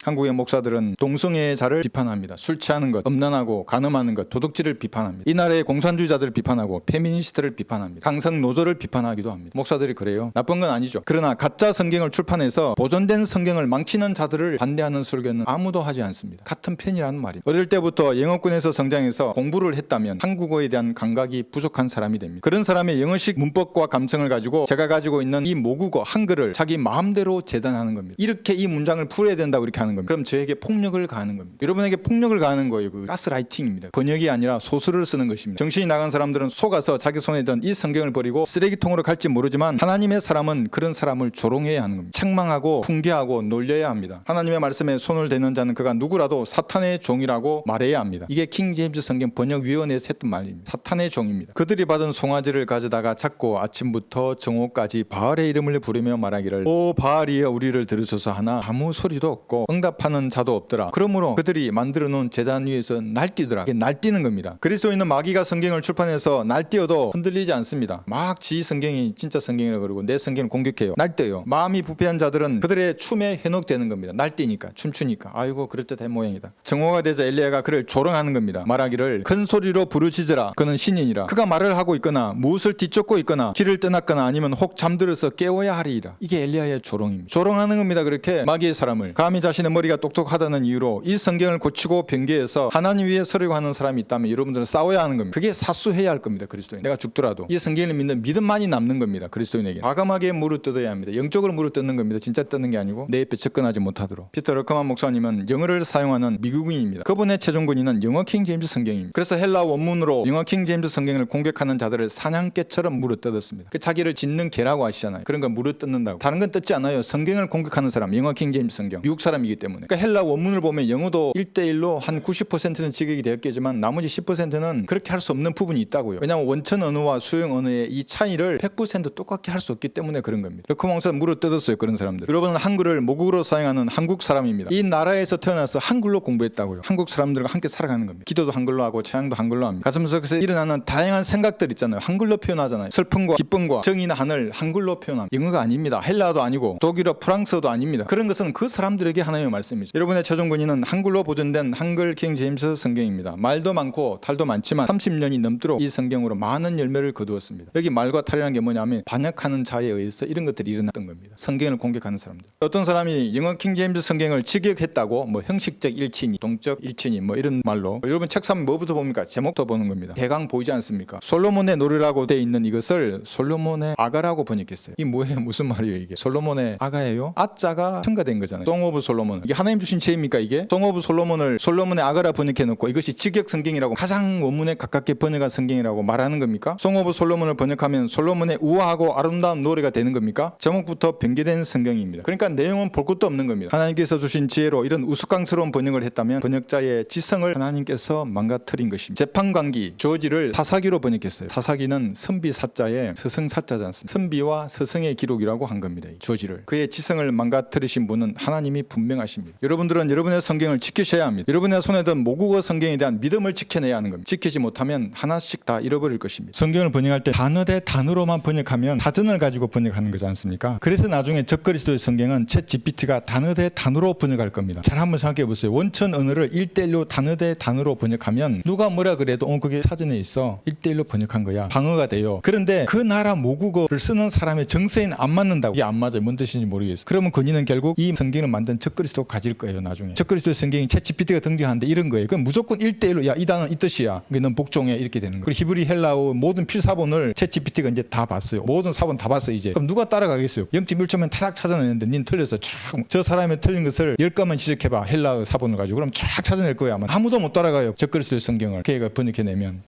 한국의 목사들은 동성애자를 비판합니다. 술 취하는 것, 음란하고 간음하는 것, 도둑질을 비판합니다. 이 나라의 공산주의자들을 비판하고 페미니스트를 비판합니다. 강성 노조를 비판하기도 합니다. 목사들이 그래요? 나쁜 건 아니죠. 그러나 가짜 성경을 출판해서 보존된 성경을 망치는 자들을 반대하는 설교는 아무도 하지 않습니다. 같은 편이라는 말입니다. 어릴 때부터 영어권에서 성장해서 공부를 했다면 한국어에 대한 감각이 부족한 사람이 됩니다. 그런 사람의 영어식 문법과 감성을 가지고 제가 가지고 있는 이 모국어 한글을 자기 마음대로 재단하는 겁니다. 이렇게 이 문장을 풀어야 된다고 이렇게 하는 겁니다. 그럼 저에게 폭력을 가하는 겁니다. 여러분에게 폭력을 가하는 거예요. 그 가스라이팅입니다. 번역이 아니라 소설을 쓰는 것입니다. 정신이 나간 사람들은 속아서 자기 손에 든 이 성경을 버리고 쓰레기통으로 갈지 모르지만 하나님의 사람은 그런 사람을 조롱해야 하는 겁니다. 책망하고 훈계하고 놀려야 합니다. 하나님의 말씀에 손을 대는 자는 그가 누구라도 사탄의 종이라고 말해야 합니다. 이게 킹 제임스 성경 번역위원회에서 했던 말입니다. 사탄의 종입니다. 그들이 받은 송아지를 가져다가 잡고 아침부터 정오까지 바알의 이름을 부르며 말하기를 오 바알이여 우리를 들으소서 하나 아무 소리도 없고 응답하는 자도 없더라. 그러므로 그들이 만들어 놓은 제단 위에서 날뛰더라. 이게 날뛰는 겁니다. 그리스도인은 마귀가 성경을 출판해서 날뛰어도 흔들리지 않습니다. 막 지 성경이 진짜 성경이라고 그러고 내 성경을 공격해요. 날뛰어요. 마음이 부패한 자들은 그들의 춤에 현혹되는 겁니다. 날뛰니까 춤추니까 아이고 그럴듯한 모양이다. 정오가 되자 엘리야가 그를 조롱하는 겁니다. 말하기를 큰 소리로 부르짖으라. 그는 신인이라. 그가 말을 하고 있거나 무엇을 뒤쫓고 있거나 길을 떠났거나 아니면 혹 잠들어서 깨워야 하리이라. 이게 엘리야의 조롱입니다. 조롱하는 겁니다. 그렇게 마귀의 사람을 감히 자신의 머리가 똑똑하다는 이유로 이 성경을 고치고 변개해서 하나님 위에 서려고 하는 사람이 있다면 여러분들은 싸워야 하는 겁니다. 그게 사수해야 할 겁니다. 그리스도인. 내가 죽더라도 이 성경을 믿는 믿음만이 남는 겁니다. 그리스도인에게 과감하게 무릎 뜯어야 합니다. 영적으로 무릎 뜯는 겁니다. 진짜 뜯는 게 아니고 내 옆에 접근하지 못하도록. 피터 러커만 목사님은 영어를 사용하는 미국인입니다. 그분의 최종 군인은 영어 킹 제임스 성경입니다. 그래서 헬라 원문으로 영어 킹 제임스 성경을 공격하는 자들을 사냥개처럼 무릎 뜯었습니다. 그 자기를 짓는 개라고 하시잖아요. 그런 걸 무릎 뜯는다고. 다른 건 뜯지 않아요. 성경을 공격하는 사람, 영어 킹 제임스 성경. 미국 사람이기 때문에. 그러니까 헬라 원문을 보면 영어도 1대1로 한 90%는 지격이 되었겠지만 나머지 10%는 그렇게 할 수 없는 부분이 있다고요. 왜냐하면 원천 언어와 수용 언어의 이 차이를 100% 똑같게 할 수 없기 때문에 그런 겁니다. 러커 목사는 무릎 뜯었어요. 그런 사람들. 여러분은 한글을 모국어로 사용하는 한국 사람입니다. 이 나라에서 태어나서 한글로 공부했다고요. 한국 사람들과 함께 살아가는 겁니다. 기도도 한글로 하고 찬양도 한글로 합니다. 가슴 속에서 일어나는 다양한 생각들 있잖아요. 한글로 표현하잖아요. 슬픔과 기쁨과 정의나 하늘 한글로 표현합니다. 영어가 아닙니다. 헬라어도 아니고 독일어, 프랑스어도 아닙니다. 그런 것은 그 사람들에게 하나님의 말씀이죠. 여러분의 최종 군인은 한글로 보존된 한글 킹 제임스 성경입니다. 말도 많고 탈도 많지만 30년이 넘도록 이 성경으로 많은 열매를 거두었습니다. 여기 말과 탈이라는 게 뭐냐면 반역하는 자에 의해서 이런 것들이 일어났던 겁니다. 성경을 공격하는 사람들. 어떤 사람이 영어 킹 제임스 성경을 직역했다고 뭐 형식적 일치니 동적 일치니 뭐 이런 말로 여러분 책 사면 뭐부터 봅니까? 제목도 보는 겁니다. 대강 보이지 않습니까? 솔로몬의 노래라고 돼 있는 이것을 솔로몬의 아가라고 번역했어요. 이게 뭐예요? 무슨 말이에요 이게? 솔로몬의 아가예요? 아자가 첨가된 거잖아요. 송 오브 솔로몬. 이게 하나님 주신 죄입니까 이게? 송 오브 솔로몬을 솔로몬의 아가라 번역해 놓고 이것이 직역 성경이라고 가장 원문에 가깝게 번역한 성경이라고 말하는 겁니까? 송 오브 솔로몬을 번역하면 솔로몬의 우아하고 아름다운 노래가 되는 겁니까? 제목부터 변개된 성경입니다. 그러니까 내용은 볼 것도 없는 겁니다. 하나님께서 주신 지혜로 이런 우스꽝스러운 번역을 했다면 번역자의 지성을 하나님께서 망가뜨린 것입니다. 재판관기 조지를 사사기로 번역했어요. 사사기는 선비 사자에 스승 사자지 않습니까? 선비와 스승의 기록이라고 한 겁니다. 이 조지를. 그의 지성을 망가뜨리신 분은 하나님이 분명하십니다. 여러분들은 여러분의 성경을 지키셔야 합니다. 여러분의 손에 든 모국어 성경에 대한 믿음을 지켜내야 하는 겁니다. 지키지 못하면 하나씩 다 잃어버릴 것입니다. 성경을 번역할 때 단어 대 단어로만 번역하면 사전을 가지고 번역하는 거지 않습니까? 그래서 나중에 적그리스도의 성경은 챗 GPT가 단어 대 단어로 번역할 겁니다. 잘 한번 생각해 보세요. 원천 언어를 1대1로 단어 대 단어로 번역하면 누가 뭐라 그래도 그게 사전에 있어. 1대1로 번역한 거야. 방어가 돼요. 그런데 그 나라 모국어를 쓰는 사람의 정서에는 안 맞는다고. 이게 안 맞아요. 뭔 뜻인지 모르겠어요. 그러면 그니는 결국 이 성경을 만든 적그리스도가 가질 거예요. 나중에. 적그리스도의 성경이 챗 GPT가 등장하는데 이런 거예요. 그럼 무조건 1대1로 야 이 단어는 이 뜻이야. 그게 넌 복종해. 이렇게 되는 거예요. 그리고 히브리 헬라어 모든 필사본을 챗 GPT가 이제 다 봤어요. 모든 사본 다 봤어요. 이제. 그럼 누가 따라가겠어요? 0.1초면 타닥 찾아내는데 닌 틀렸어. 저 사람의 틀린 것을 10가만 지적해봐. 헬라어 사본을 가지고. 그럼 쫙 찾아낼 거야. 아마. 아무도 못 따라가요. 적그리스도의 성경을 걔가 번역해내면.